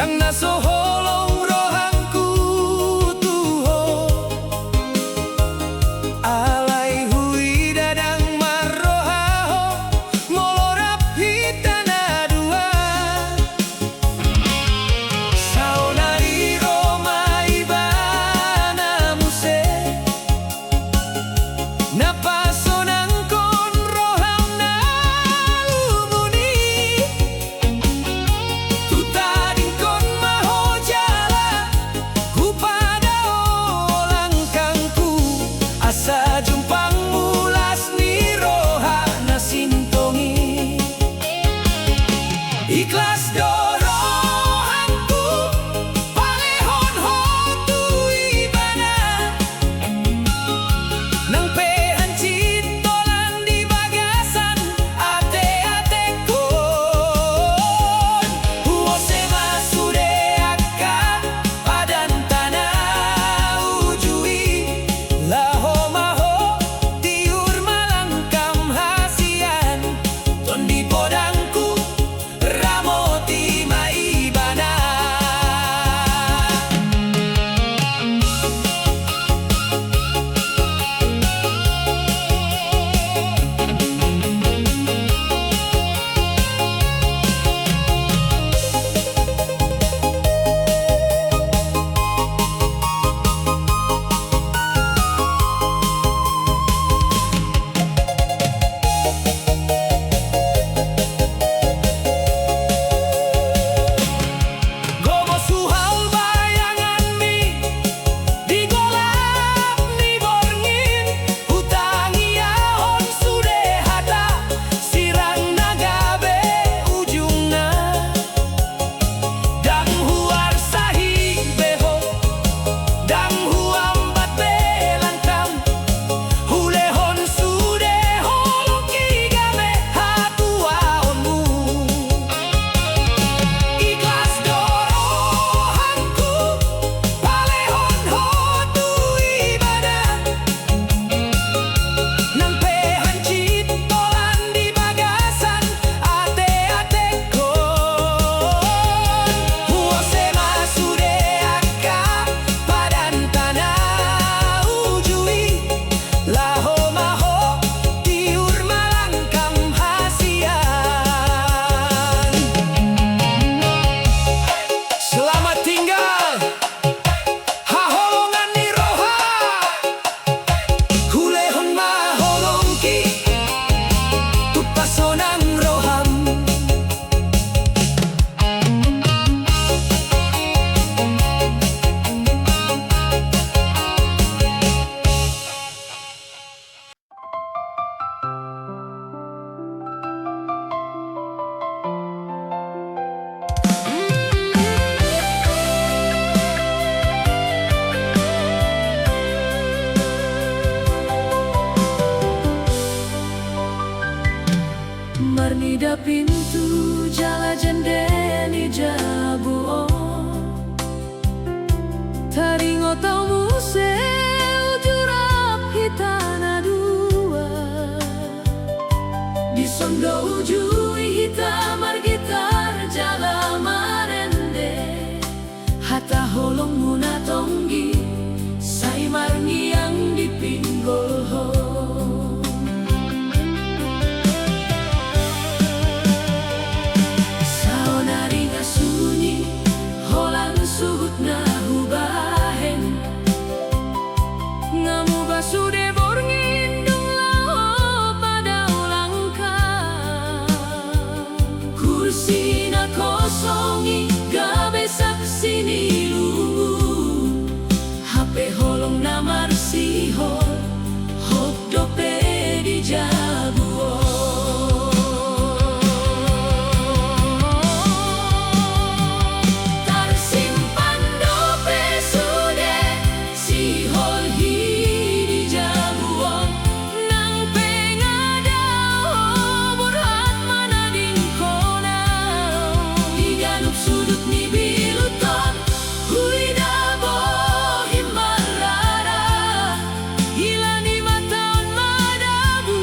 Yang naso holong rohanku tuho alai hui dadang marrohaho molorap hitana dua saunari roma ibana muse napasonang kon roham na lumuni tutading kon mahojala hupada olangkangku asa jumpang mulas ni roha na sintongi ikhlas dorohanku palehon hotu ibana nang pehan cintolan di bagasan ate-ate kon huose masude akka padan tanah ujui laho maho tiur malangkam hasian ton di podangku ramoti maibana gomo suhal bayangan mi di golap ni borngin hutangi ahon sude hata sirang nagabe ujungna dang huar sahi beho dang huambat belangkam hulehon sude holoki game hatua onmu ikhlas dorohanku palehon hotu ibadah nang pehan cintolan di bagasan ate-ate kon huose masude akka padan tanah ujui laho maho tiur malangkam hasian. Selamat tinggal haholongan ni roha hulehon maholongki tupasonang roham marnida pintu jala jendeni jabuo taringo tau muse ujurap hitana dua di sondo ujui hita margitar jala marende hata holong muna tonggi sai marngi yang dipinggol ho saonari ngasunyi holang suhut na hubahen ngamu basude borngin dung lao pada ulangka kursi na kosongi gabe saksi ni lungun hape holong na marsihol hok dope di jabuo tarsimpan dope sude si hol hi di jabuo nang pengadao burhat manading konao higanup sudut ni biluton hui dabo himarara hilani mataon madabu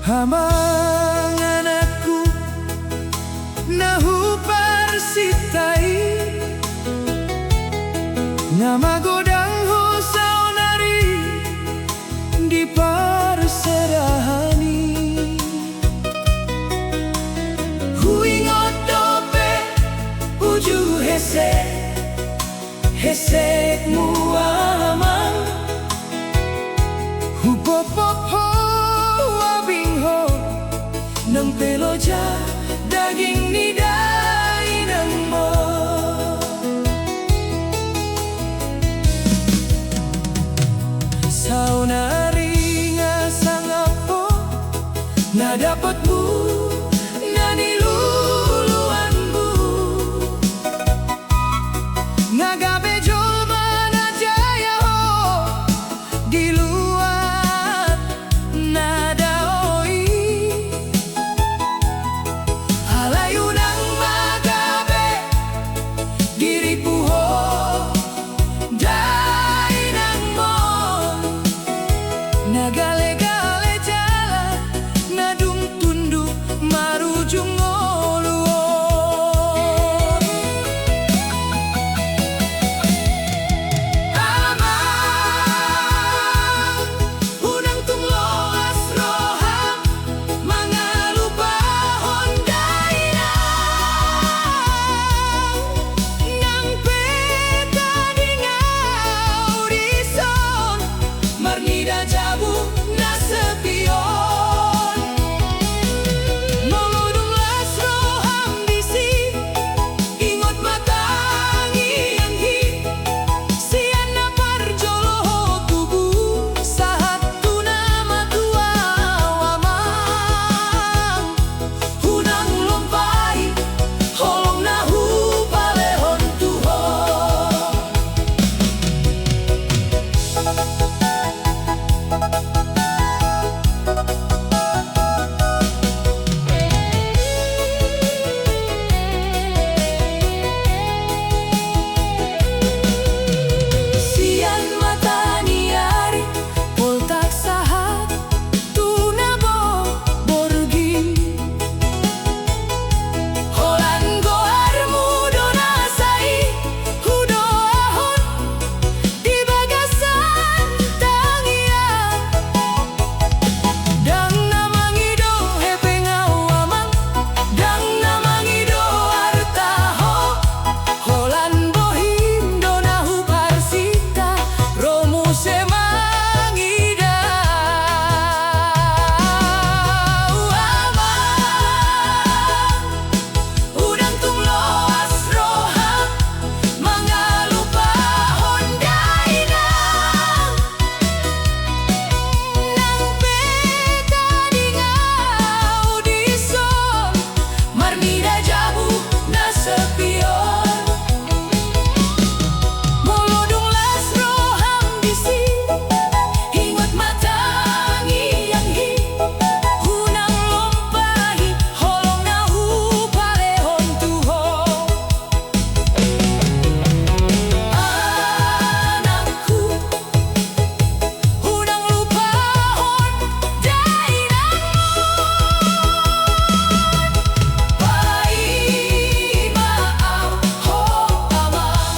Hamang anakku nahu parsitai nama godang ho saunari di parserahani huingot dope uju hesek muamang hupopop ho wabing ho nang peloja daging nidai nang mo saunari nga sangapo na dapatmu na niluluanmu ngagabe jolma na jaya ho di luar na daoi halayu nang magabe diripu ho dai nang mon nagale-gale jala nadung tunduk marujung ngoluon amang unang tungloas roham mangalupa hondai nang peta dingau dison marnida jabu na sepion molodung las roham bisi ingot matangi yang hi siana parjolo tubuh sahat nama tua wamang hunang lompai holong nahu palehon tuho sian mataniari poltak sahat tunabo borgi holan goarmu dona sai hudo ahon di bagasan tangia dang namangido hepengau amang dang namangido artaho holan bohim dona huparsita romu semangida amang udang tungloas roham mangalupa hondai nang peta dingau dison marmida jabu na sepion molodung las roham bisi ingot matangi yang hi hunang lompahi holong nahu palehon tuho anakku hunang lupa hondai pai maau ho amang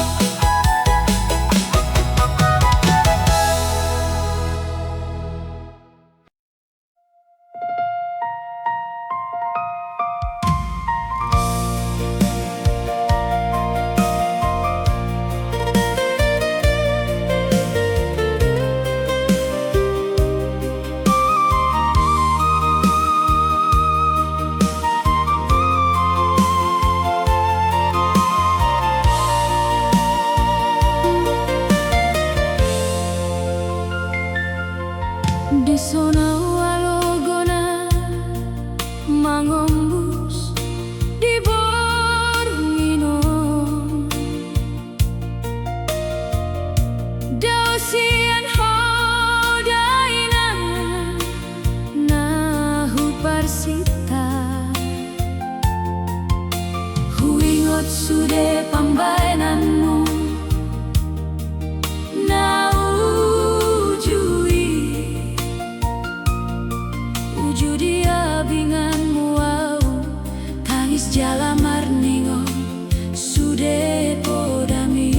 di sona walogona mangombus di borngino dausian hodainan nahu parsita huingot sude pambainanmu na ujui ujudi jala marningo sude podami.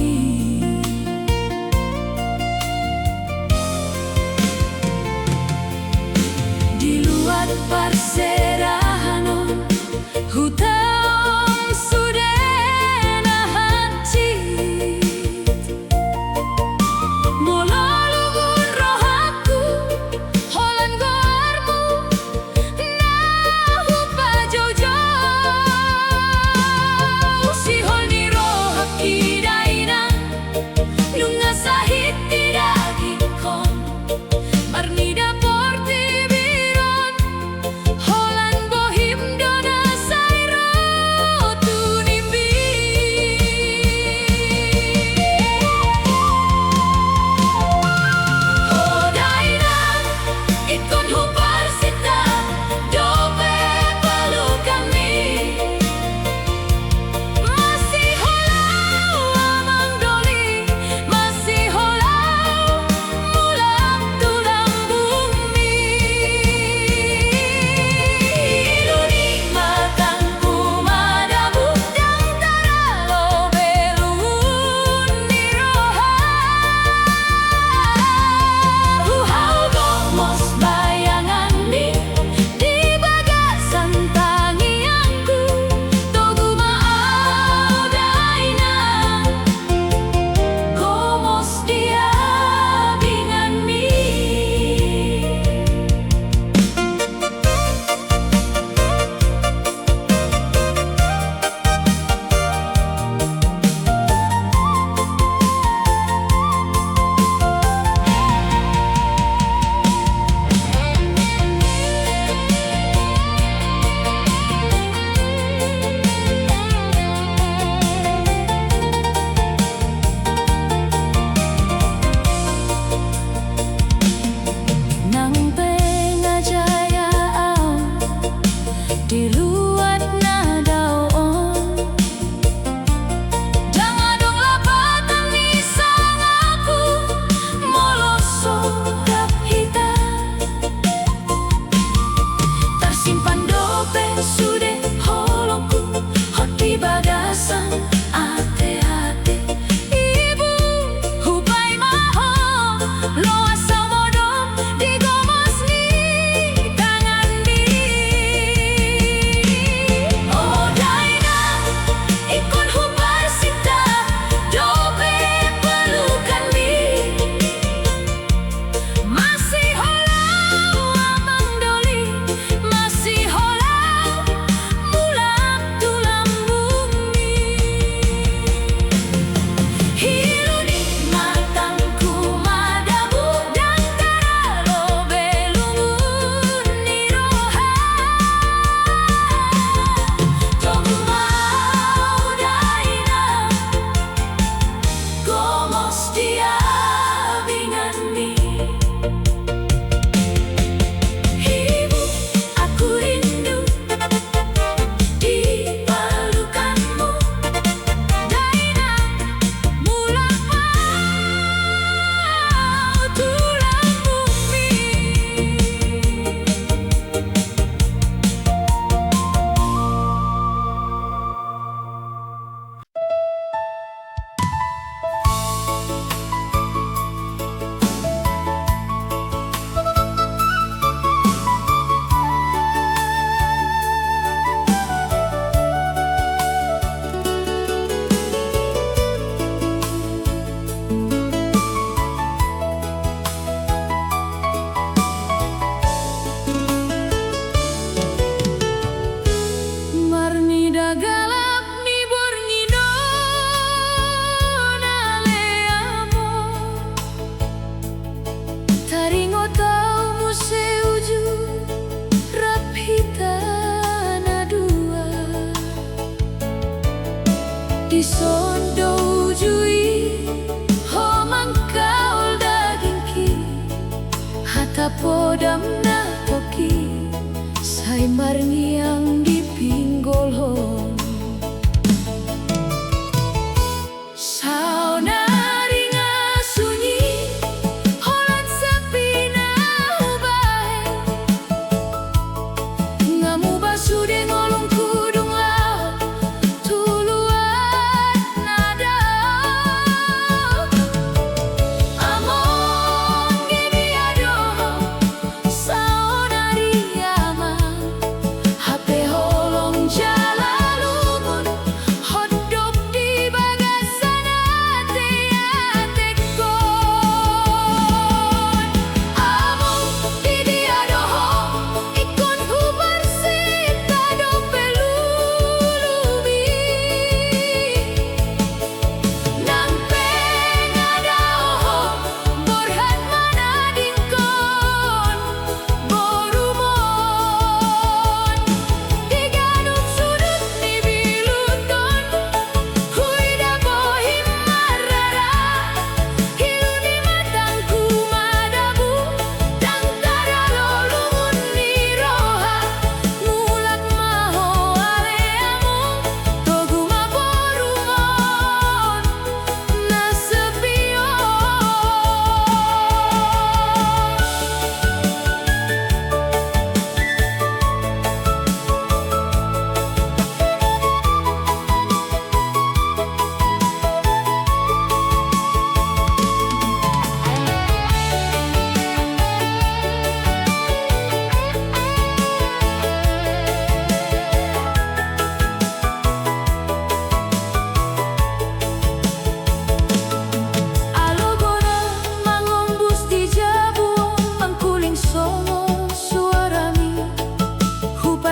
Di luar parserahanon hutang sude nahan cit. Mololugun rohaku holan gormu nahu pajau-jau. Sihol ni rohak kidainang nunga sahit tidak gikon marnida porti biron holan bohim dona sairo tunimbi. Hodainang ikon huparsita dope palu kami. Masih holau amang doli, masih holau mulam tulang bumi. Iluni matangku madabu dang taralo belun ni roha. Huhau gomos bayangan di bagasan tangianku. Togu maau dainang gomos dia bingan mi. Nang pengajaya au di luar nadaon jangan dong lapatan nisang aku moloso rap hitam tersimpan dope sude holongku hot di bagasan ate-ate. Ibu hupai maho lo asal modom di gomos ni tangan di. Oh dainang ikon huparsita dope pelukan mi. Masih holau amang doli, masih holau mulam tulang bumi. Hiluni matangku madabu dang taralo belungun ni roha. Togu mau dainang gomos dia bingan mi. Ibu aku rindu di pelukanmu dainang mulam mau tulang bumi. Marnida galap ni borngido naleamo taringo tau museuju rapitana dua di sondo ujui homang kaul dagingki hata podam na toki sai marngiang di pinggol hon. Sauna ringa sunyi holan sepi na hubay ngamu basude ngolong kudung laut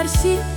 bersih